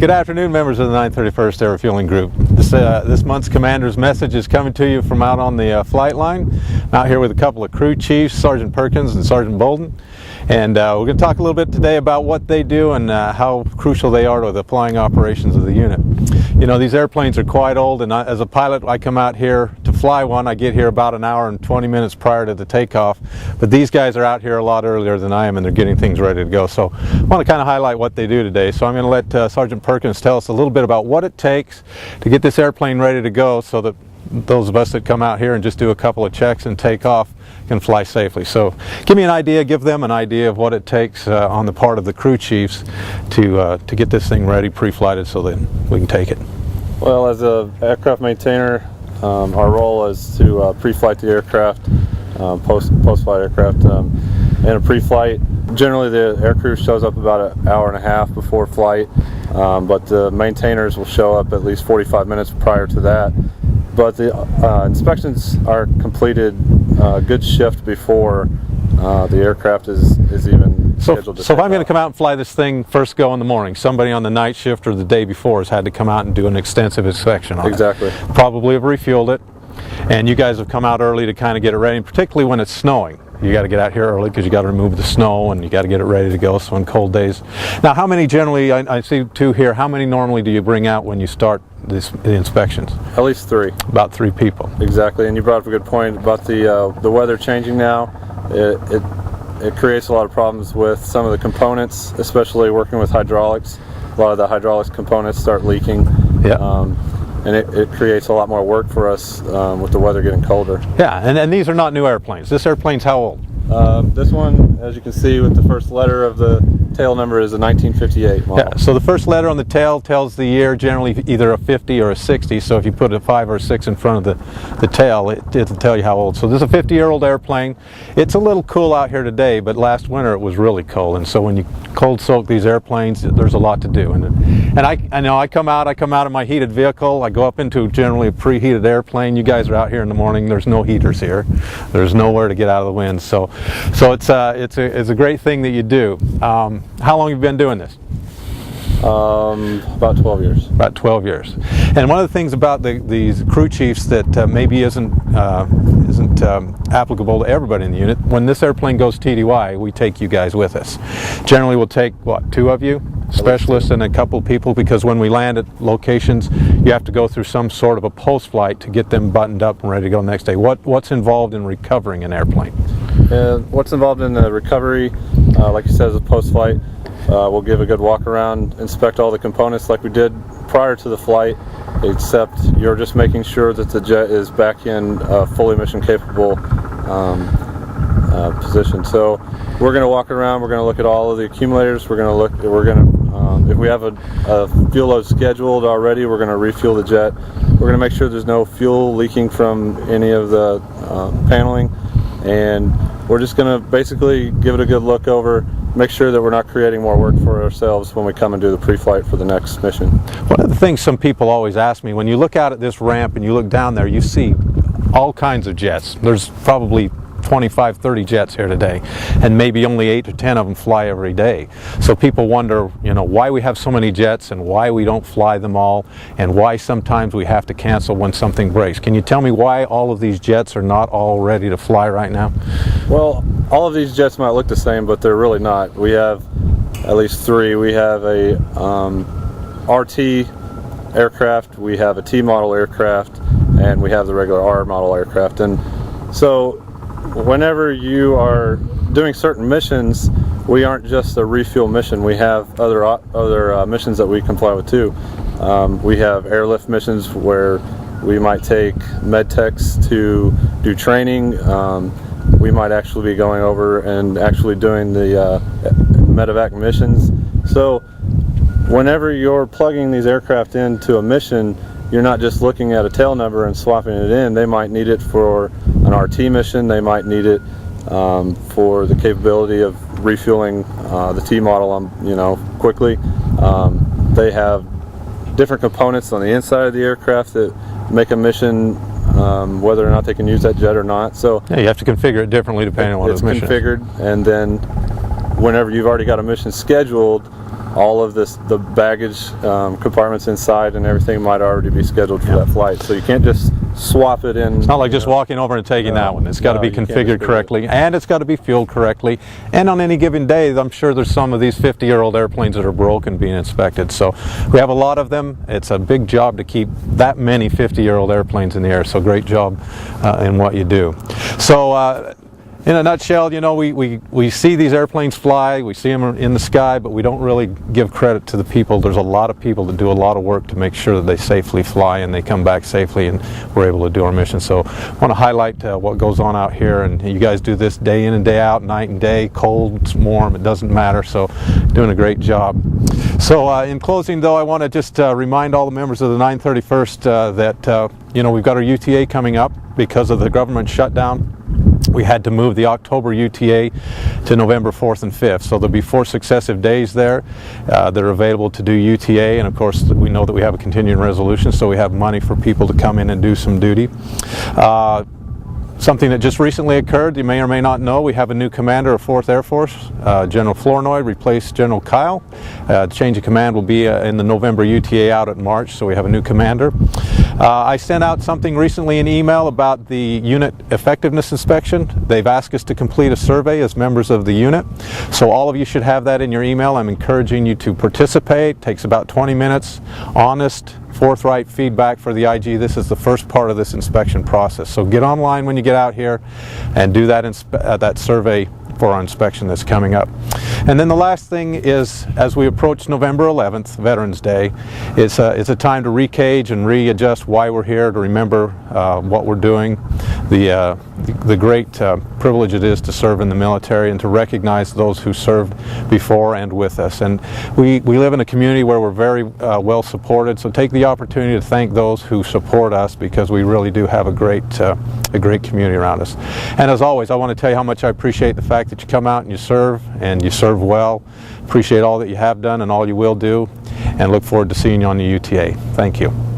Good afternoon, members of the 931st Air Refueling Group. This month's commander's message is coming to you from out on the flight line. I'm out here with a couple of crew chiefs, Sergeant Perkins and Sergeant Bolden. And we're going to talk a little bit today about what they do and how crucial they are to the flying operations of the unit. You know, these airplanes are quite old, and as a pilot, I come out here to fly one. I get here about an hour and 20 minutes prior to the takeoff. But these guys are out here a lot earlier than I am, and they're getting things ready to go. So I want to kind of highlight what they do today. So I'm going to let Sergeant Perkins tell us a little bit about what it takes to get this airplane ready to go so that those of us that come out here and just do a couple of checks and take off can fly safely. So give me an idea, give them an idea of what it takes on the part of the crew chiefs to get this thing ready, pre-flighted, so that we can take it. Well, as an aircraft maintainer, our role is to pre-flight the aircraft, post-flight aircraft. In a pre-flight, generally the aircrew shows up about an hour and a half before flight, but the maintainers will show up at least 45 minutes prior to that. But the inspections are completed a good shift before the aircraft is even scheduled to So if I'm going to come out and fly this thing first go in the morning, somebody on the night shift or the day before has had to come out and do an extensive inspection on it. Exactly. Probably have refueled it, and you guys have come out early to kind of get it ready, and particularly when it's snowing. You got to get out here early because you got to remove the snow and you got to get it ready to go. So on cold days. Now, how many generally? I see two here. How many normally do you bring out when you start the inspections? At least 3. About 3 people. Exactly. And you brought up a good point about the weather changing now. It creates a lot of problems with some of the components, especially working with hydraulics. A lot of the hydraulics components start leaking. Yeah. And it creates a lot more work for us with the weather getting colder. Yeah, and these are not new airplanes. This airplane's how old? This one, as you can see with the first letter of the tail number, is a 1958 model. Yeah, so the first letter on the tail tells the year, generally either a 50 or a 60, so if you put a 5 or a 6 in front of the tail, it'll tell you how old. So this is a 50-year-old airplane. It's a little cool out here today, but last winter it was really cold, and so when you cold soak these airplanes, there's a lot to do. And I know I come out in my heated vehicle. I go up into generally a preheated airplane. You guys are out here in the morning. There's no heaters here. There's nowhere to get out of the wind. So it's a great thing that you do. How long have you been doing this? About 12 years. About 12 years. And one of the things about these crew chiefs that maybe isn't applicable to everybody in the unit, when this airplane goes TDY, we take you guys with us. Generally we'll take, what, 2 of you? Specialists and a couple of people, because when we land at locations, you have to go through some sort of a post-flight to get them buttoned up and ready to go the next day. What's involved in recovering an airplane? What's involved in the recovery, like you said, is a post-flight. We'll give a good walk around, inspect all the components like we did prior to the flight, except you're just making sure that the jet is back in a fully mission capable position. So we're going to walk around, we're going to look at all of the accumulators, if we have a fuel load scheduled already, we're going to refuel the jet. We're going to make sure there's no fuel leaking from any of the paneling, and we're just going to basically give it a good look over, make sure that we're not creating more work for ourselves when we come and do the pre-flight for the next mission. One of the things some people always ask me, when you look out at this ramp and you look down there, you see all kinds of jets. There's probably 25, 30 jets here today, and maybe only 8 or 10 of them fly every day. So people wonder, you know, why we have so many jets and why we don't fly them all, and why sometimes we have to cancel when something breaks. Can you tell me why all of these jets are not all ready to fly right now? Well, all of these jets might look the same, but they're really not. We have at least 3. We have a RT aircraft, we have a T model aircraft, and we have the regular R model aircraft. And so whenever you are doing certain missions, we aren't just a refuel mission. We have other missions that we comply with too. We have airlift missions where we might take med techs to do training. We might actually be going over and actually doing the medevac missions. So whenever you're plugging these aircraft into a mission, you're not just looking at a tail number and swapping it in. They might need it for an RT mission. They might need it for the capability of refueling the T model, quickly. They have different components on the inside of the aircraft that make a mission whether or not they can use that jet or not. So yeah, you have to configure it differently depending on what the mission is. It's configured, and then whenever you've already got a mission scheduled, all of the baggage compartments inside and everything might already be scheduled for that flight. So you can't just swap it in. It's not like just walking over and taking that one. It's got to be configured correctly, and it's got to be fueled correctly. And on any given day, I'm sure there's some of these 50-year-old airplanes that are broken being inspected. So we have a lot of them. It's a big job to keep that many 50-year-old airplanes in the air. So great job in what you do. So in a nutshell, you know, we see these airplanes fly, we see them in the sky, but we don't really give credit to the people. There's a lot of people that do a lot of work to make sure that they safely fly and they come back safely and we're able to do our mission. So I want to highlight what goes on out here, and you guys do this day in and day out, night and day, cold, warm, it doesn't matter. So doing a great job. So in closing though, I want to just remind all the members of the 931st that you know, we've got our UTA coming up because of the government shutdown. We had to move the October UTA to November 4th and 5th, so there'll be 4 successive days there that are available to do UTA, and of course we know that we have a continuing resolution, so we have money for people to come in and do some duty. Something that just recently occurred, you may or may not know, we have a new commander of 4th Air Force. General Flournoy replaced General Kyle. Change of command will be in the November UTA out at March, so we have a new commander. I sent out something recently, an email about the unit effectiveness inspection. They've asked us to complete a survey as members of the unit, so all of you should have that in your email. I'm encouraging you to participate. It takes about 20 minutes. Honest, forthright feedback for the IG. This is the first part of this inspection process. So get online when you get out here and do that survey for our inspection that's coming up. And then the last thing is, as we approach November 11th, Veterans Day, it's a time to recage and readjust why we're here, to remember what we're doing, the great privilege it is to serve in the military, and to recognize those who served before and with us. And we live in a community where we're very well supported, so take the opportunity to thank those who support us, because we really do have a great community around us. And as always, I want to tell you how much I appreciate the fact that you come out and you serve well. Appreciate all that you have done and all you will do, and look forward to seeing you on the UTA. Thank you.